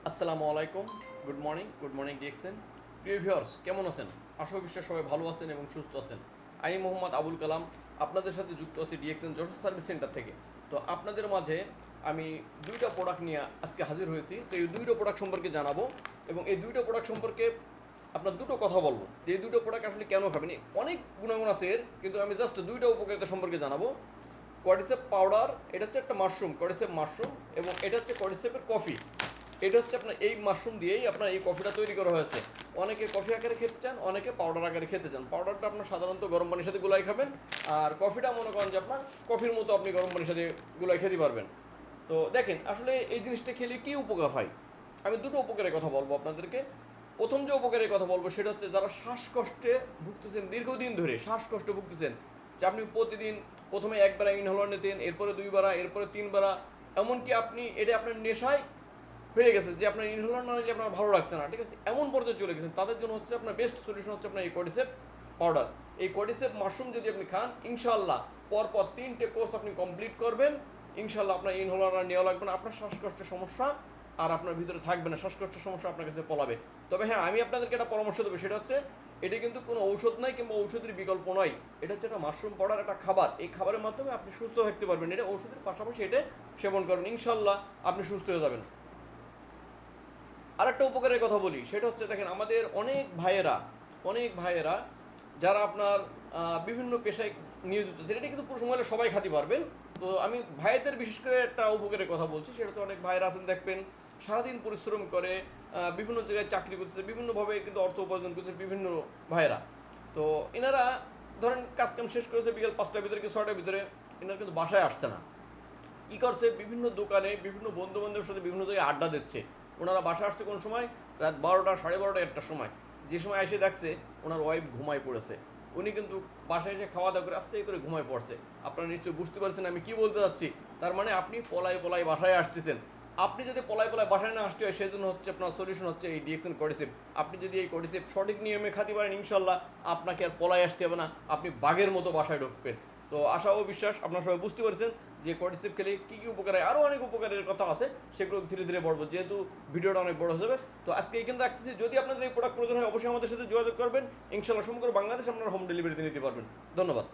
আসসালামু আলাইকুম, good morning DXN. প্রিয় ভিউয়ার্স, কেমন আছেন? আশা বিশ্বাস সবাই ভালো আছেন এবং সুস্থ আছেন। আমি মোহাম্মদ আবুল কালাম আপনাদের সাথে যুক্ত আছি ডিএক্সএন যশোর সার্ভিস সেন্টার থেকে। তো আপনাদের মাঝে আমি দুইটা প্রোডাক্ট নিয়ে আজকে হাজির হয়েছি। তো এই দুইটা প্রোডাক্ট সম্পর্কে জানাবো এবং এই দুইটা প্রোডাক্ট সম্পর্কে আপনার দুটো কথা বলবো যে এই দুটো প্রোডাক্ট আসলে কেন খাবেন। অনেক গুণাগুণ আছে এর, কিন্তু আমি জাস্ট দুইটা উপকারিতা সম্পর্কে জানাবো। কর্ডিসেপ পাউডার, এটা হচ্ছে একটা মাশরুম, কর্ডিসেপ মাশরুম, এবং এটা হচ্ছে কর্ডিসেপের কফি। এটা হচ্ছে আপনার এই মাশরুম দিয়েই আপনার এই কফিটা তৈরি করা হয়েছে। অনেকে কফি আকারে খেতে চান, অনেকে পাউডার আকারে খেতে চান। পাউডারটা আপনার সাধারণত গরম পানির সাথে গুলাই খাবেন, আর কফিটা মনে করেন যে আপনার কফির মতো আপনি গরম পানির সাথে গুলাই খেতে পারবেন। তো দেখেন আসলে এই জিনিসটা খেলে কী উপকার হয়। আমি দুটো উপকারের কথা বলবো আপনাদেরকে। প্রথম যে উপকারের কথা বলবো সেটা হচ্ছে যারা শ্বাসকষ্টে ভুগতেছেন, দীর্ঘদিন ধরে শ্বাসকষ্টে ভুগতেছেন, যে আপনি প্রতিদিন প্রথমে একবার ইনহেলার নিতেন, এরপরে দুইবার, এরপরে তিনবার, এমনকি আপনি এটা আপনার নেশায় হয়ে গেছে যে আপনার ইনহেলার না নিলে আপনার ভালো লাগছে না, ঠিক আছে, এমন পর্যায়ে চলে গেছেন, তাদের জন্য হচ্ছে আপনার বেস্ট সলিউশন হচ্ছে আপনার এই কর্ডিসেপ পাউডার। এই কর্ডিসেপ মাশরুম যদি আপনি খান, ইনশাল্লাহ পরপর 3টে কোর্স আপনি কমপ্লিট করবেন, ইনশাল্লাহ আপনার ইনহেলার আর নেওয়া লাগবে না, আপনার শ্বাসকষ্টের সমস্যা আর আপনার ভিতরে থাকবে না, শ্বাসকষ্টের সমস্যা আপনার কাছে পলাবে। তবে হ্যাঁ, আমি আপনাদেরকে একটা পরামর্শ দেবো, সেটা হচ্ছে এটা কিন্তু কোনো ঔষধ নাই কিংবা ঔষধের বিকল্প নয়। এটা হচ্ছে একটা মাশরুম পাউডার, একটা খাবার। এই খাবারের মাধ্যমে আপনি সুস্থ থাকতে পারবেন। এটা ঔষধের পাশাপাশি এটা সেবন করবেন, ইনশাল্লাহ আপনি সুস্থ হয়ে যাবেন। আরেকটা উপকারের কথা বলি, সেটা হচ্ছে দেখেন আমাদের অনেক ভাইয়েরা যারা আপনার বিভিন্ন পেশায় নিয়োজিত, এটা কিন্তু পুরুষ মহিলা সবাই খাতে পারবেন। তো আমি ভাইদের বিশেষ করে একটা উপকারের কথা বলছি, সেটা হচ্ছে অনেক ভাইয়েরা আছেন দেখবেন সারাদিন পরিশ্রম করে বিভিন্ন জায়গায় চাকরি করতেছে, বিভিন্নভাবে কিন্তু অর্থ উপার্জন করতেছে বিভিন্ন ভাইয়েরা। তো এনারা ধরেন কাজকাম শেষ করেছে বিকেল 5টার ভিতরে কি 6টার ভিতরে, এনারা কিন্তু বাসায় আসছে না। কী করছে, বিভিন্ন দোকানে বিভিন্ন বন্ধু বান্ধবের সাথে বিভিন্ন জায়গায় আড্ডা দিচ্ছে। ওনারা বাসা আসছে কোন সময়, রাত 12টা, 12:30, 1টার সময়। যে সময় এসে দেখছে ওনার ওয়াইফ ঘুমায় পড়েছে, উনি কিন্তু বাসায় এসে খাওয়া দাওয়া করে আস্তে করে ঘুমায় পড়ছে। আপনারা নিশ্চয়ই বুঝতে পারছেন আমি কি বলতে চাচ্ছি। তার মানে আপনি পলাই বাসায় আসতেছেন। আপনি যদি পলাই বাসায় না আসতে হয়, সেই জন্য হচ্ছে আপনার সলিউশন হচ্ছে এই ডিএক্সএন কর্ডিসেপ। আপনি যদি এই কর্ডিসেপ সঠিক নিয়মে খাতে পারেন, ইনশাল্লাহ আপনাকে আর পলাই আসতে হবে না, আপনি বাঘের মতো বাসায় ঢুকবেন। তো আশা ও বিশ্বাস আপনারা সবাই বুঝতে পারছেন যে কর্ডিসেপ খেলে কী কী উপকার হয়। আরও অনেক উপকারের কথা আছে, সেগুলো ধীরে ধীরে বলবো, যেহেতু ভিডিওটা অনেক বড় হয়ে যাবে। তো আজকে এখানে রাখতেছি। যদি আপনাদের এই প্রোডাক্ট প্রয়োজন হয়, অবশ্যই আমাদের সাথে যোগাযোগ করবেন। ইনশাল্লাহ সমগ্র বাংলাদেশ আপনারা হোম ডেলিভারিতে নিতে পারবেন। ধন্যবাদ।